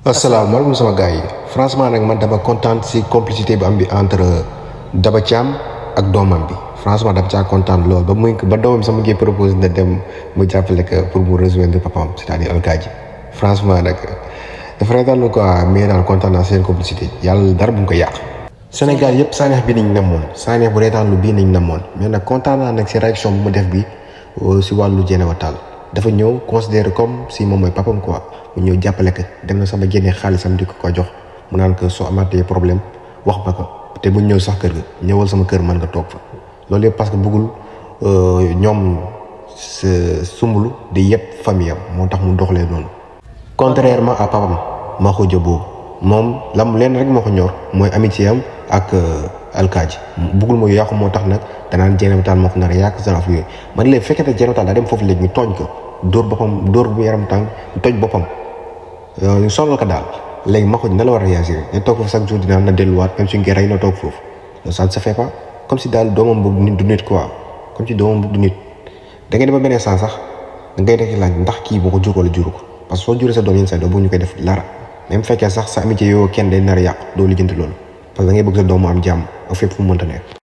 asalaamaaleykum sama gars yi franchement nag man dama kontaan si complicité bi am bi entre Daba Thiam ak doomam bi franchement dama caa kontaan lool ba doomam sama ngi proposé na dem mu jàppale que pour mu rejoindre papam c'est-à-dire Alkaaji franchement nag dafa reetaan quoi mais daal kontaan naa seen complicité yàlla dara bu mu ko yàq. Sénégal yëpp Sanekh bi nañ namoon Sanekh bu reetaan lu bii nañ namoon mais nag kontaan naa nag si réaction bu mu def bi si wàllu Dieynaba Tall dafa ñëw considéré comme si moom mooy papam quoi mu ñëw jàppale que dem na sama génnee xaalisam di ko jox mu naan que soo amaatee problème wax ma ko te bu ñëw sax kër ga ñëwal sama kër mën nga toog fa loolu yëpp parce que bëggul ñoom sumbulu di yëpp famille am moo tax mu doxalee noonu. contrairement à papam Maxu Diop boobu moom lam leen rek moo ko ñor mooy amitié am ak Alkaaji bëggul mooy yàqu moo tax nag danaan Dieynaba Tall moo ko nar a yàq genre affaire yooyu man léegi fekkee ne Dieynaba Tall daa dem foofu léegi ñu tooñ ko dóor boppam dóor bu yaram tàng toj boppam ñu sonal ko daal léegi Maxu na la war a réagir ne toog foofu chaque jour dina na delluwaat même suñ koy rey na toog foofu ça ne se fait pas comme si daal doomam boobu nit du nit quoi comme si doomam boobu du nit da ngay dem ba beneen sens sax da ngay dekk laaj ndax kii boo ko jur wala juru ko parce que soo juree sa doom yenn saa doo bëgg ñu koy def dara même fekkee sax sa amitié yoo kenn day nar a yàq doo lijjanti loolu parce que da ngay bëgg sa doom mu am jàmm ak fépp fu mu mënta nekk